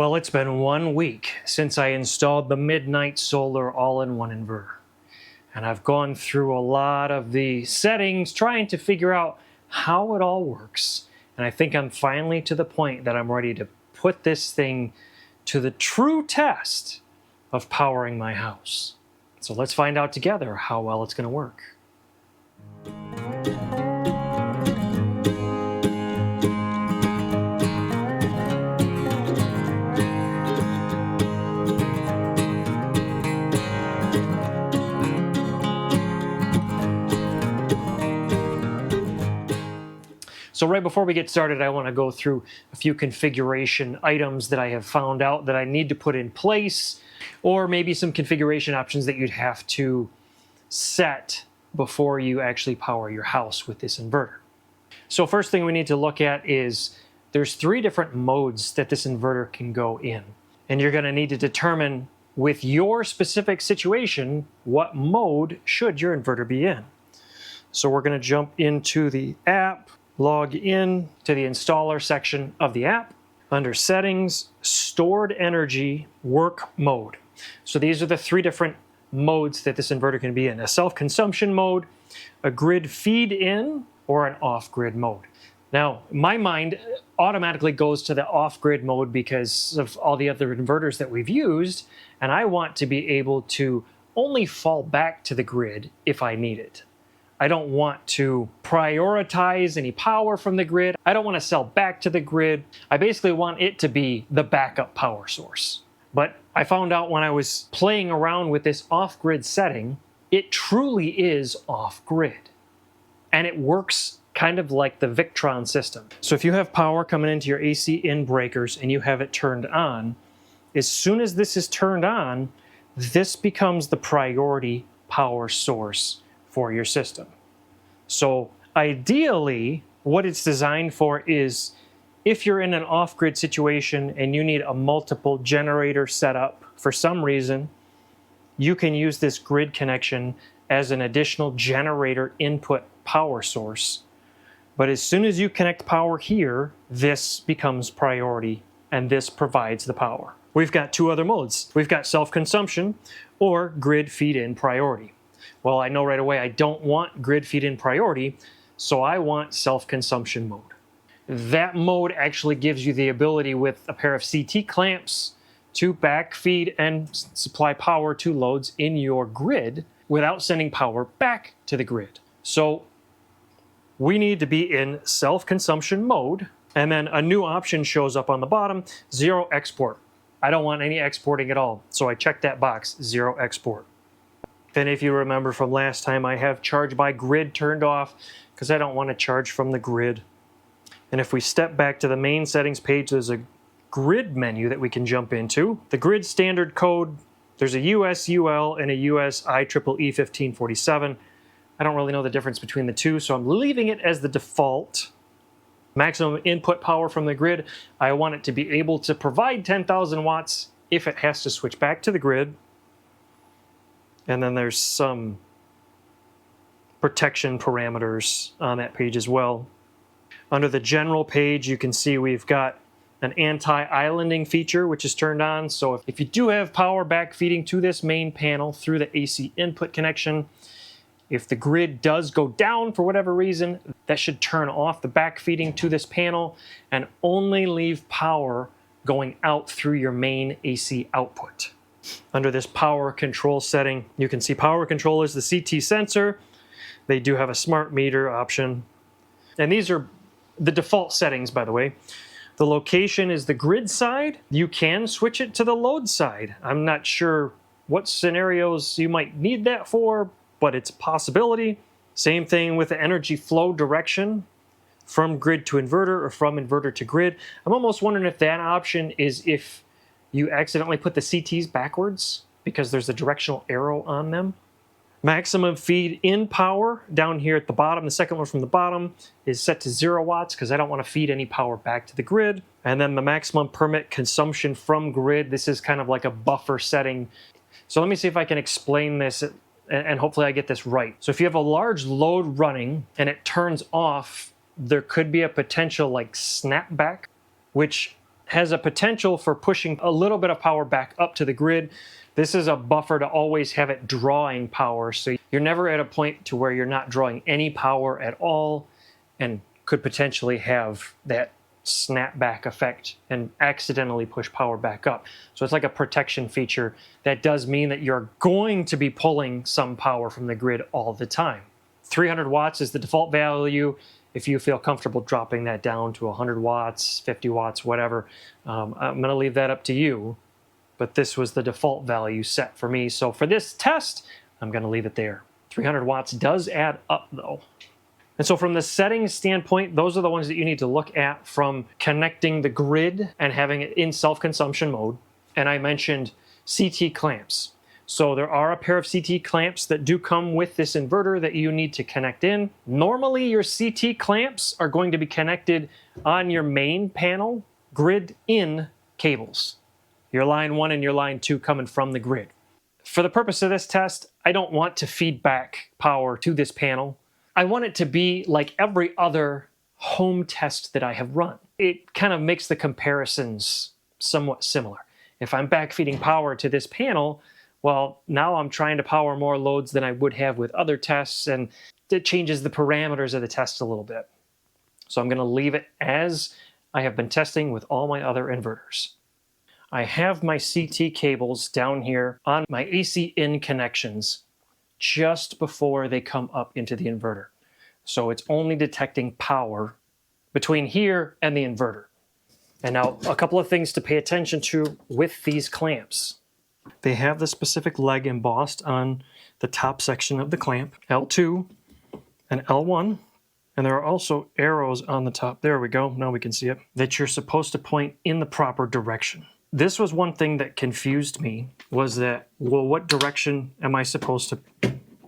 Well, it's been 1 week since I installed the MidNite Solar all-in-one inverter. And I've gone through a lot of the settings trying to figure out how it all works. And I think I'm finally to the point that I'm ready to put this thing to the true test of powering my house. So let's find out together how well it's going to work. So right before we get started, I want to go through a few configuration items that I have found out that I need to put in place, or maybe some configuration options that you'd have to set before you actually power your house with this inverter. So first thing we need to look at is there's 3 different modes that this inverter can go in. And you're going to need to determine with your specific situation, what mode should your inverter be in. So we're going to jump into the app. Log in to the installer section of the app. Under settings, stored energy, work mode. So these are the 3 different modes that this inverter can be in. A self-consumption mode, a grid feed-in, or an off-grid mode. Now, my mind automatically goes to the off-grid mode because of all the other inverters that we've used, and I want to be able to only fall back to the grid if I need it. I don't want to prioritize any power from the grid. I don't want to sell back to the grid. I basically want it to be the backup power source. But I found out when I was playing around with this off-grid setting, it truly is off-grid. And it works kind of like the Victron system. So if you have power coming into your AC in breakers and you have it turned on, as soon as this is turned on, this becomes the priority power source for your system. So ideally, what it's designed for is if you're in an off-grid situation and you need a multiple generator setup for some reason, you can use this grid connection as an additional generator input power source. But as soon as you connect power here, this becomes priority and this provides the power. We've got 2 other modes. We've got self-consumption or grid feed-in priority. Well, I know right away I don't want grid feed-in priority, so I want self-consumption mode. That mode actually gives you the ability with a pair of CT clamps to backfeed and supply power to loads in your grid without sending power back to the grid. So we need to be in self-consumption mode, and then a new option shows up on the bottom, 0 export. I don't want any exporting at all, so I check that box, 0 export. And if you remember from last time, I have charge by grid turned off because I don't want to charge from the grid. And if we step back to the main settings page, there's a grid menu that we can jump into. The grid standard code, there's a US UL and a US IEEE 1547. I don't really know the difference between the 2, so I'm leaving it as the default. Maximum input power from the grid, I want it to be able to provide 10,000 watts if it has to switch back to the grid. And then there's some protection parameters on that page as well. Under the general page, you can see we've got an anti-islanding feature, which is turned on. So if you do have power backfeeding to this main panel through the AC input connection, if the grid does go down for whatever reason, that should turn off the backfeeding to this panel and only leave power going out through your main AC output. Under this power control setting, you can see power control is the CT sensor. They do have a smart meter option. And these are the default settings, by the way. The location is the grid side. You can switch it to the load side. I'm not sure what scenarios you might need that for, but it's a possibility. Same thing with the energy flow direction from grid to inverter or from inverter to grid. I'm almost wondering if that option is if you accidentally put the CTs backwards because there's a directional arrow on them. Maximum feed-in power down here at the bottom, the second one from the bottom, is set to 0 watts because I don't want to feed any power back to the grid. And then the maximum permit consumption from grid, this is kind of like a buffer setting. So let me see if I can explain this and hopefully I get this right. So if you have a large load running and it turns off, there could be a potential like snapback, which has a potential for pushing a little bit of power back up to the grid. This is a buffer to always have it drawing power, so you're never at a point to where you're not drawing any power at all and could potentially have that snapback effect and accidentally push power back up. So it's like a protection feature that does mean that you're going to be pulling some power from the grid all the time. 300 watts is the default value. If you feel comfortable dropping that down to 100 watts, 50 watts, whatever, I'm going to leave that up to you. But this was the default value set for me. So for this test, I'm going to leave it there. 300 watts does add up though. And so from the settings standpoint, those are the ones that you need to look at from connecting the grid and having it in self-consumption mode. And I mentioned CT clamps. So there are a pair of CT clamps that do come with this inverter that you need to connect in. Normally your CT clamps are going to be connected on your main panel grid in cables. Your line 1 and your line 2 coming from the grid. For the purpose of this test, I don't want to feed back power to this panel. I want it to be like every other home test that I have run. It kind of makes the comparisons somewhat similar. If I'm backfeeding power to this panel, well, now I'm trying to power more loads than I would have with other tests, and it changes the parameters of the test a little bit. So I'm going to leave it as I have been testing with all my other inverters. I have my CT cables down here on my AC in connections just before they come up into the inverter. So it's only detecting power between here and the inverter. And now a couple of things to pay attention to with these clamps. They have the specific leg embossed on the top section of the clamp, L2 and L1. And there are also arrows on the top. There we go, now we can see it. That you're supposed to point in the proper direction. This was one thing that confused me, was that, well, what direction am I supposed to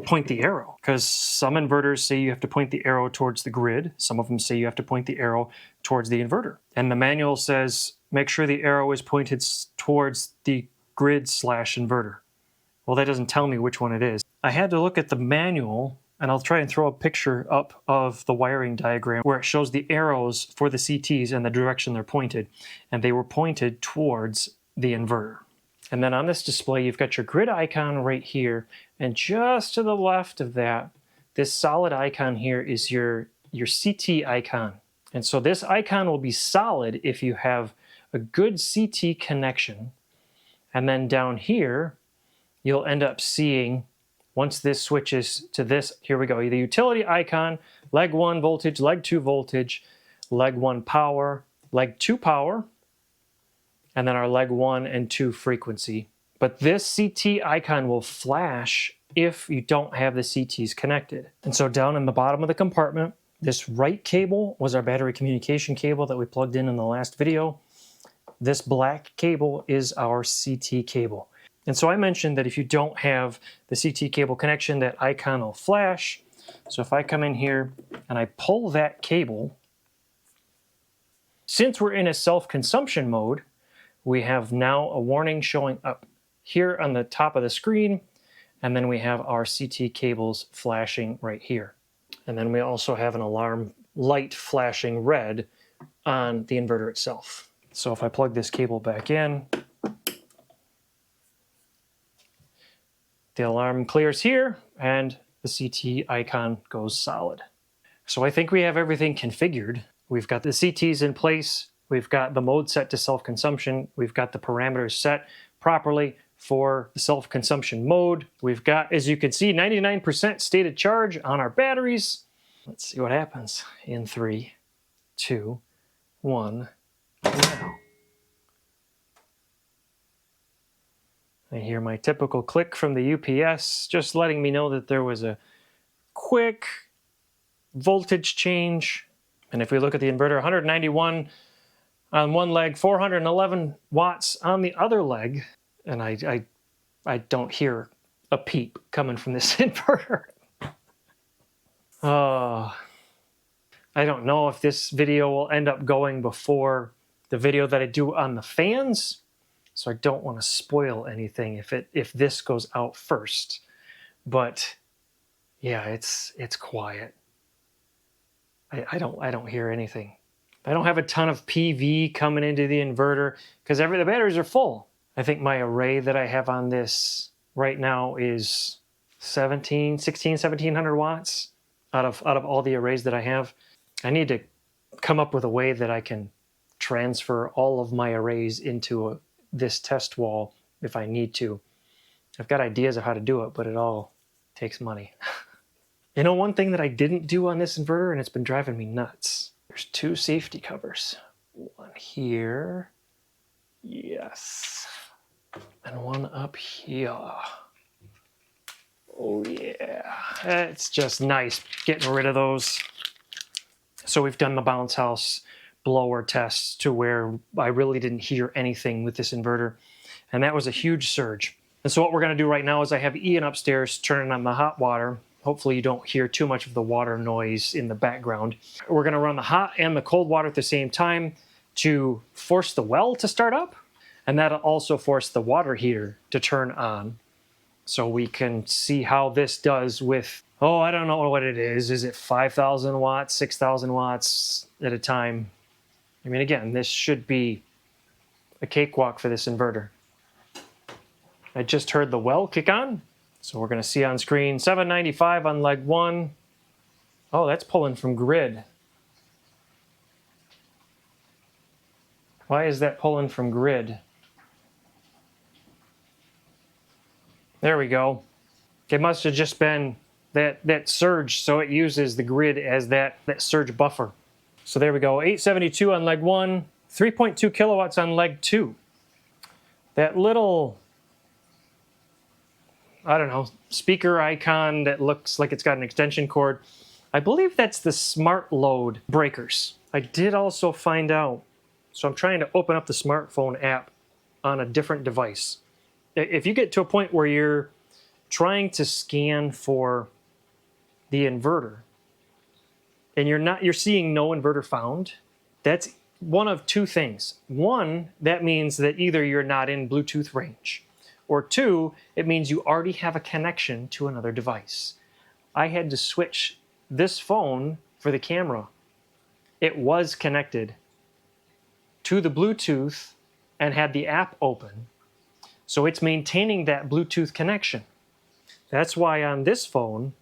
point the arrow? Because some inverters say you have to point the arrow towards the grid. Some of them say you have to point the arrow towards the inverter. And the manual says, make sure the arrow is pointed towards the grid/inverter. Well, that doesn't tell me which one it is. I had to look at the manual, and I'll try and throw a picture up of the wiring diagram where it shows the arrows for the CTs and the direction they're pointed. And they were pointed towards the inverter. And then on this display, you've got your grid icon right here. And just to the left of that, this solid icon here is your CT icon. And so this icon will be solid if you have a good CT connection. And then down here, you'll end up seeing, once this switches to this, here we go, the utility icon, leg 1 voltage, leg 2 voltage, leg 1 power, leg 2 power, and then our leg 1 and 2 frequency. But this CT icon will flash if you don't have the CTs connected. And so down in the bottom of the compartment, this right cable was our battery communication cable that we plugged in the last video. This black cable is our CT cable. And so I mentioned that if you don't have the CT cable connection, that icon will flash. So if I come in here and I pull that cable, since we're in a self-consumption mode, we have now a warning showing up here on the top of the screen, and then we have our CT cables flashing right here. And then we also have an alarm light flashing red on the inverter itself. So if I plug this cable back in, the alarm clears here and the CT icon goes solid. So I think we have everything configured. We've got the CTs in place. We've got the mode set to self-consumption. We've got the parameters set properly for the self-consumption mode. We've got, as you can see, 99% stated charge on our batteries. Let's see what happens in 3, 2, 1, now. I hear my typical click from the UPS, just letting me know that there was a quick voltage change. And if we look at the inverter, 191 on one leg, 411 watts on the other leg. And I don't hear a peep coming from this inverter. I don't know if this video will end up going before the video that I do on the fans. So I don't want to spoil anything if this goes out first. But yeah, it's quiet. I don't hear anything. I don't have a ton of PV coming into the inverter because the batteries are full. I think my array that I have on this right now is 1700 watts out of all the arrays that I have. I need to come up with a way that I can transfer all of my arrays into this test wall if I need to. I've got ideas of how to do it, but it all takes money. You know, one thing that I didn't do on this inverter, and it's been driving me nuts. There's 2 safety covers. One here. Yes. And one up here. Oh yeah. It's just nice getting rid of those. So we've done the bounce house blower tests to where I really didn't hear anything with this inverter. And that was a huge surge. And so what we're going to do right now is I have Ian upstairs turning on the hot water. Hopefully you don't hear too much of the water noise in the background. We're going to run the hot and the cold water at the same time to force the well to start up. And that'll also force the water heater to turn on. So we can see how this does with, oh, I don't know what it is. Is it 5,000 watts, 6,000 watts at a time? I mean, again, this should be a cakewalk for this inverter. I just heard the well kick on. So we're going to see on screen 795 on leg 1. Oh, that's pulling from grid. Why is that pulling from grid? There we go. It must have just been that surge, so it uses the grid as that surge buffer. So there we go, 872 on leg 1, 3.2 kilowatts on leg 2. That little, I don't know, speaker icon that looks like it's got an extension cord, I believe that's the smart load breakers. I did also find out, so I'm trying to open up the smartphone app on a different device. If you get to a point where you're trying to scan for the inverter and you're seeing no inverter found, that's one of 2 things. 1, that means that either you're not in Bluetooth range, or 2, it means you already have a connection to another device. I had to switch this phone for the camera. It was connected to the Bluetooth and had the app open. So it's maintaining that Bluetooth connection. That's why on this phone,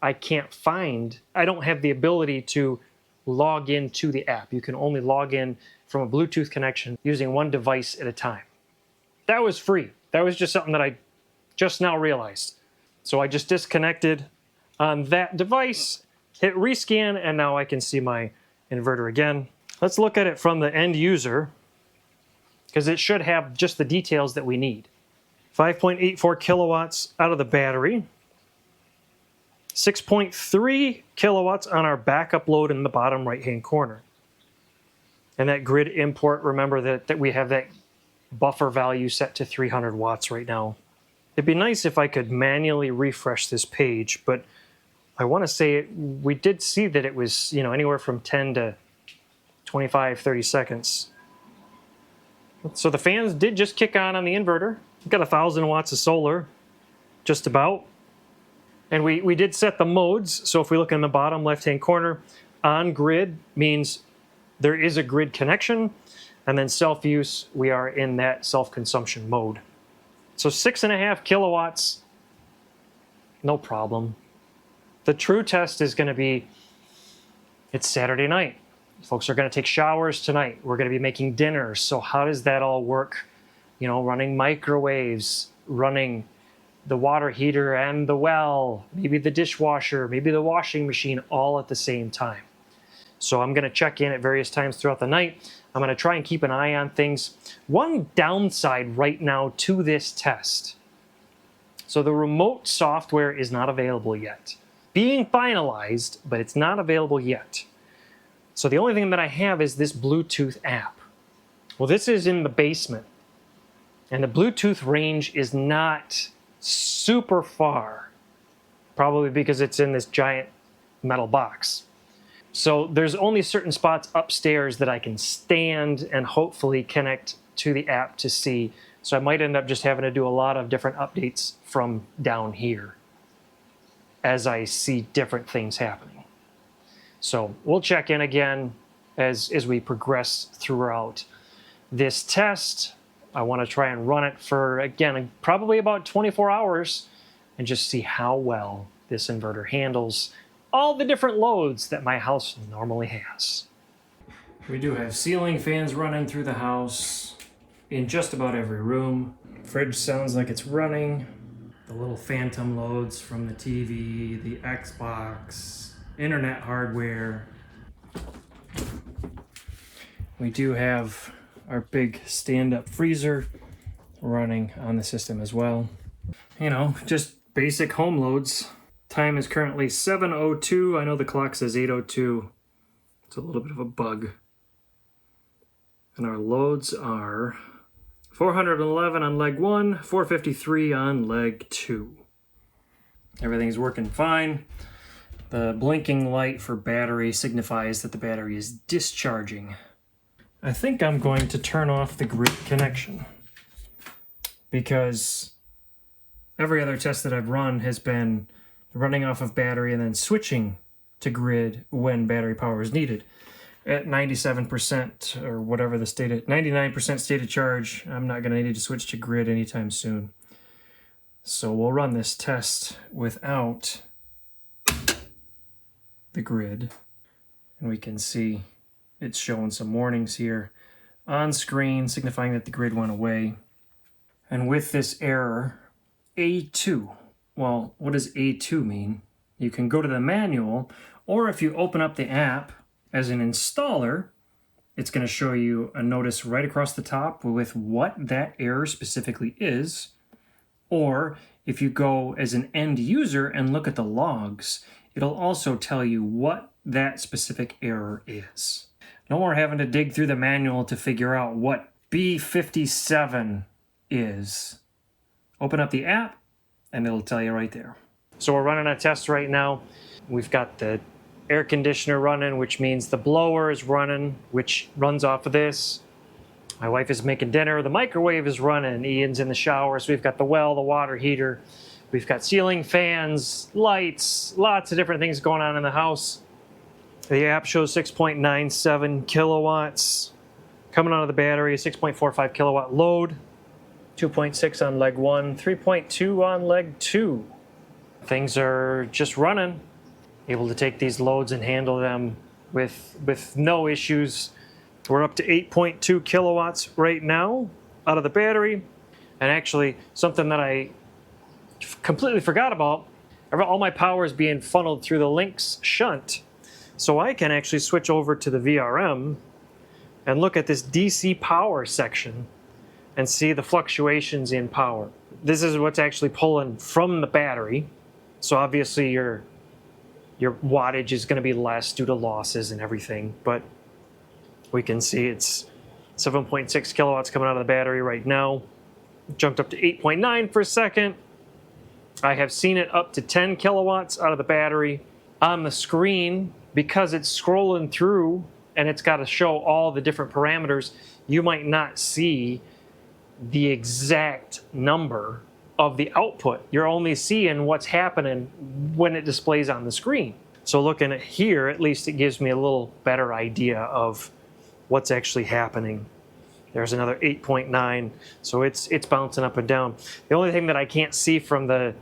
I don't have the ability to log into the app. You can only log in from a Bluetooth connection using one device at a time. That was free. That was just something that I just now realized. So I just disconnected on that device, hit rescan, and now I can see my inverter again. Let's look at it from the end user, because it should have just the details that we need. 5.84 kilowatts out of the battery. 6.3 kilowatts on our backup load in the bottom right-hand corner. And that grid import, remember that we have that buffer value set to 300 watts right now. It'd be nice if I could manually refresh this page, but I want to say we did see that it was, anywhere from 10 to 25, 30 seconds. So the fans did just kick on the inverter. We've got 1,000 watts of solar, just about. And we did set the modes. So if we look in the bottom left-hand corner, on grid means there is a grid connection. And then self-use, we are in that self-consumption mode. So 6.5 kilowatts, no problem. The true test is going to be, it's Saturday night. Folks are going to take showers tonight. We're going to be making dinners. So how does that all work? Running microwaves, running the water heater and the well, maybe the dishwasher, maybe the washing machine, all at the same time. So I'm going to check in at various times throughout the night. I'm going to try and keep an eye on things. One downside right now to this test. So the remote software is not available yet. Being finalized, but it's not available yet. So the only thing that I have is this Bluetooth app. Well, this is in the basement. And the Bluetooth range is not super far. Probably because it's in this giant metal box. So there's only certain spots upstairs that I can stand and hopefully connect to the app to see. So I might end up just having to do a lot of different updates from down here as I see different things happening. So we'll check in again as we progress throughout this test. I want to try and run it for, again, probably about 24 hours and just see how well this inverter handles all the different loads that my house normally has. We do have ceiling fans running through the house in just about every room. Fridge sounds like it's running. The little phantom loads from the TV, the Xbox, internet hardware. We do have our big stand-up freezer running on the system as well. You know, just basic home loads. Time is currently 7:02. I know the clock says 8:02. It's a little bit of a bug. And our loads are 411 on leg 1, 453 on leg 2. Everything's working fine. The blinking light for battery signifies that the battery is discharging. I think I'm going to turn off the grid connection because every other test that I've run has been running off of battery and then switching to grid when battery power is needed. At 97% or whatever the stated, 99% stated charge, I'm not going to need to switch to grid anytime soon. So we'll run this test without the grid, and we can see it's showing some warnings here on screen signifying that the grid went away. And with this error, A2, well, what does A2 mean? You can go to the manual, or if you open up the app as an installer, it's going to show you a notice right across the top with what that error specifically is. Or if you go as an end user and look at the logs, it'll also tell you what that specific error is. No more having to dig through the manual to figure out what B57 is. Open up the app and it'll tell you right there. So we're running a test right now. We've got the air conditioner running, which means the blower is running, which runs off of this. My wife is making dinner. The microwave is running. Ian's in the shower. So we've got the well, the water heater. We've got ceiling fans, lights, lots of different things going on in the house. The app shows 6.97 kilowatts coming out of the battery, 6.45 kilowatt load, 2.6 on leg 1, 3.2 on leg 2. Things are just running. Able to take these loads and handle them with no issues. We're up to 8.2 kilowatts right now out of the battery. And actually, something that I completely forgot about, all my power is being funneled through the Lynx shunt. So I can actually switch over to the VRM and look at this DC power section and see the fluctuations in power. This is what's actually pulling from the battery. So obviously your wattage is going to be less due to losses and everything, but we can see it's 7.6 kilowatts coming out of the battery right now. Jumped up to 8.9 for a second. I have seen it up to 10 kilowatts out of the battery. On the screen, because it's scrolling through and it's got to show all the different parameters, you might not see the exact number of the output. You're only seeing what's happening when it displays on the screen. So looking at here, at least it gives me a little better idea of what's actually happening. There's another 8.9, so it's bouncing up and down. The only thing that I can't see from the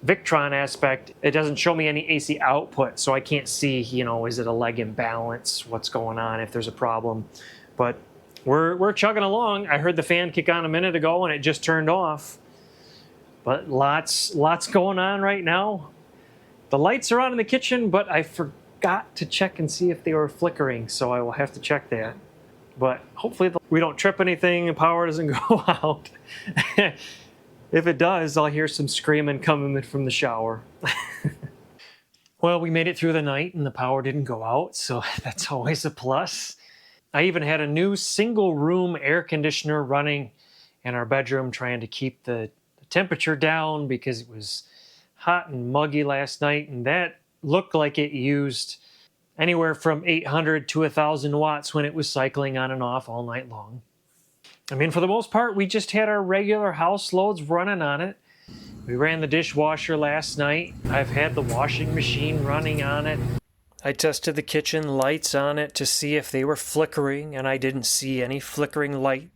Victron aspect, it doesn't show me any AC output, so I can't see, you know, is it a leg imbalance, what's going on, if there's a problem. But we're chugging along. I heard the fan kick on a minute ago and it just turned off. But lots going on right now. The lights are on in the kitchen, but I forgot to check and see if they were flickering, so I will have to check that. But hopefully we don't trip anything and power doesn't go out. If it does, I'll hear some screaming coming from the shower. Well, we made it through the night and the power didn't go out, so that's always a plus. I even had a new single room air conditioner running in our bedroom, trying to keep the temperature down because it was hot and muggy last night, and that looked like it used anywhere from 800 to 1,000 watts when it was cycling on and off all night long. I mean, for the most part, we just had our regular house loads running on it. We ran the dishwasher last night. I've had the washing machine running on it. I tested the kitchen lights on it to see if they were flickering, and I didn't see any flickering light.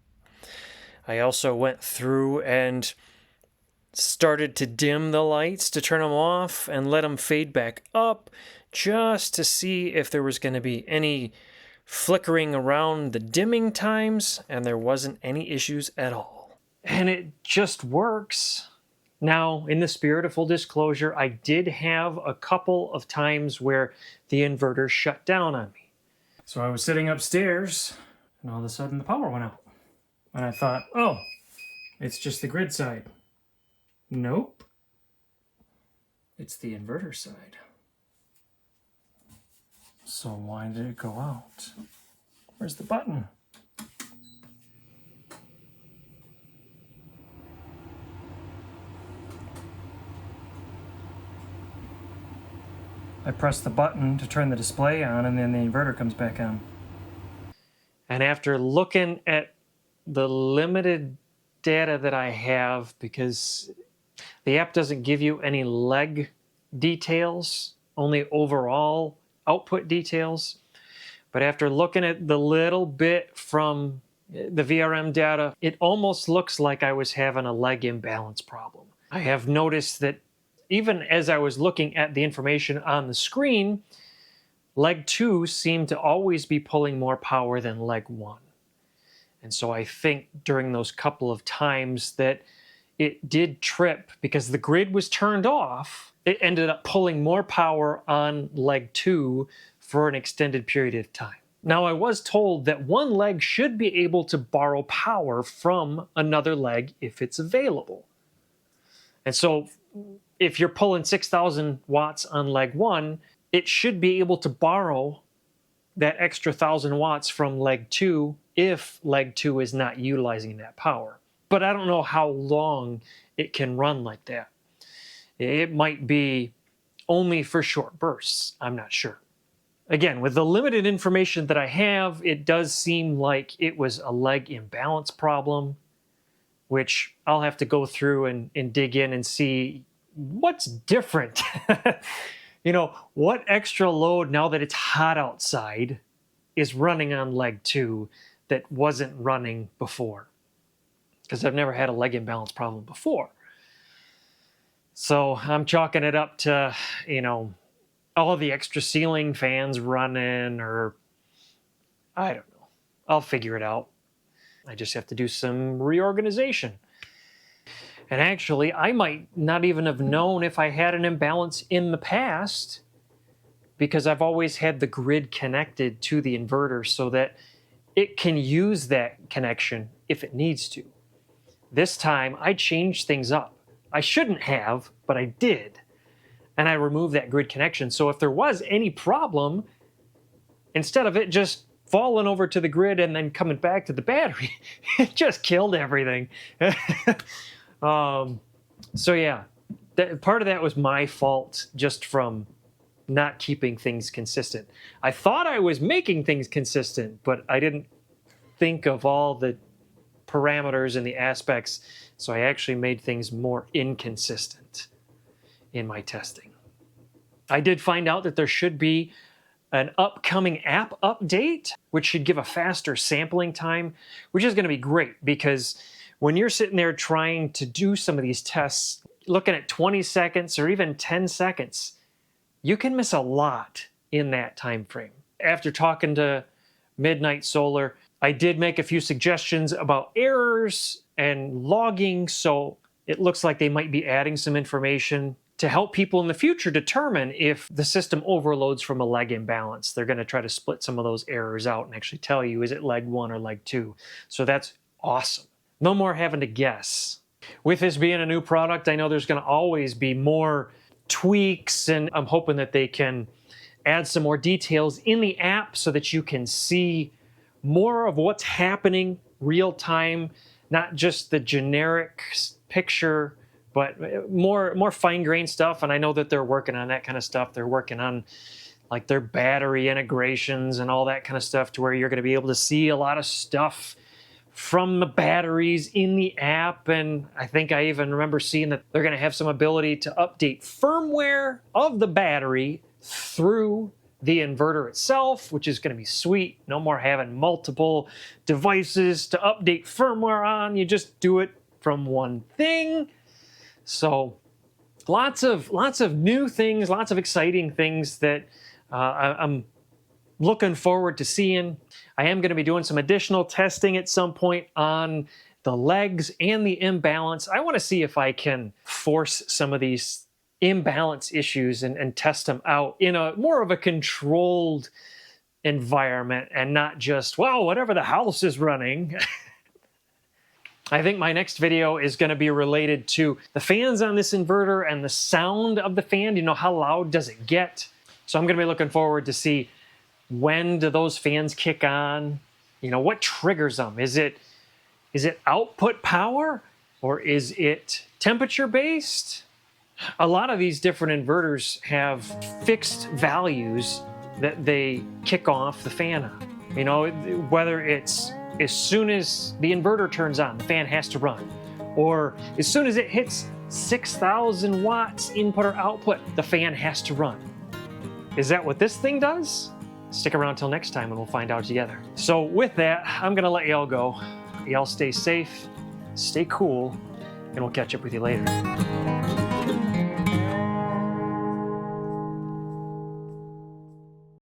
I also went through and started to dim the lights to turn them off and let them fade back up just to see if there was going to be any flickering around the dimming times, and there wasn't any issues at all. And it just works. Now, in the spirit of full disclosure, I did have a couple of times where the inverter shut down on me. So I was sitting upstairs, and all of a sudden the power went out. And I thought, oh, it's just the grid side. Nope. It's the inverter side. So why did it go out? Where's the button? I press the button to turn the display on, and then the inverter comes back on. And after looking at the limited data that I have, because the app doesn't give you any leg details, only overall output details. But after looking at the little bit from the VRM data, it almost looks like I was having a leg imbalance problem. I have noticed that even as I was looking at the information on the screen, leg 2 seemed to always be pulling more power than leg 1. And so I think during those couple of times that it did trip, because the grid was turned off, it ended up pulling more power on leg 2 for an extended period of time. Now, I was told that one leg should be able to borrow power from another leg if it's available. And so if you're pulling 6,000 watts on leg 1, it should be able to borrow that extra 1,000 watts from leg 2 if leg 2 is not utilizing that power. But I don't know how long it can run like that. It might be only for short bursts. I'm not sure. Again, with the limited information that I have, it does seem like it was a leg imbalance problem, which I'll have to go through and dig in and see what's different. You know, what extra load now that it's hot outside is running on leg 2 that wasn't running before? Because I've never had a leg imbalance problem before. So I'm chalking it up to, you know, all the extra ceiling fans running, or I don't know. I'll figure it out. I just have to do some reorganization. And actually, I might not even have known if I had an imbalance in the past, because I've always had the grid connected to the inverter so that it can use that connection if it needs to. This time, I changed things up. I shouldn't have, but I did. And I removed that grid connection. So if there was any problem, instead of it just falling over to the grid and then coming back to the battery, it just killed everything. So yeah, part of that was my fault, just from not keeping things consistent. I thought I was making things consistent, but I didn't think of all the parameters and the aspects, so I actually made things more inconsistent in my testing. I did find out that there should be an upcoming app update, which should give a faster sampling time, which is going to be great, because when you're sitting there trying to do some of these tests, looking at 20 seconds or even 10 seconds, you can miss a lot in that time frame. After talking to MidNite Solar, I did make a few suggestions about errors and logging, so it looks like they might be adding some information to help people in the future determine if the system overloads from a leg imbalance. They're going to try to split some of those errors out and actually tell you, is it leg 1 or leg 2? So that's awesome. No more having to guess. With this being a new product, I know there's going to always be more tweaks, and I'm hoping that they can add some more details in the app so that you can see more of what's happening real time, not just the generic picture, but more fine-grained stuff. And I know that they're working on that kind of stuff. They're working on like their battery integrations and all that kind of stuff, to where you're going to be able to see a lot of stuff from the batteries in the app. And I think I even remember seeing that they're going to have some ability to update firmware of the battery through the inverter itself, which is going to be sweet. No more having multiple devices to update firmware on. You just do it from one thing. So lots of new things, lots of exciting things that I'm looking forward to seeing. I am going to be doing some additional testing at some point on the legs and the imbalance. I want to see if I can force some of these imbalance issues and test them out in a more of a controlled environment and not just, well, whatever the house is running. I think my next video is going to be related to the fans on this inverter and the sound of the fan. You know, how loud does it get? So I'm going to be looking forward to see, when do those fans kick on? You know, what triggers them? Is it output power, or is it temperature based? A lot of these different inverters have fixed values that they kick off the fan on. You know, whether it's as soon as the inverter turns on, the fan has to run, or as soon as it hits 6,000 watts input or output, the fan has to run. Is that what this thing does? Stick around till next time and we'll find out together. So with that, I'm gonna let y'all go. Y'all stay safe, stay cool, and we'll catch up with you later.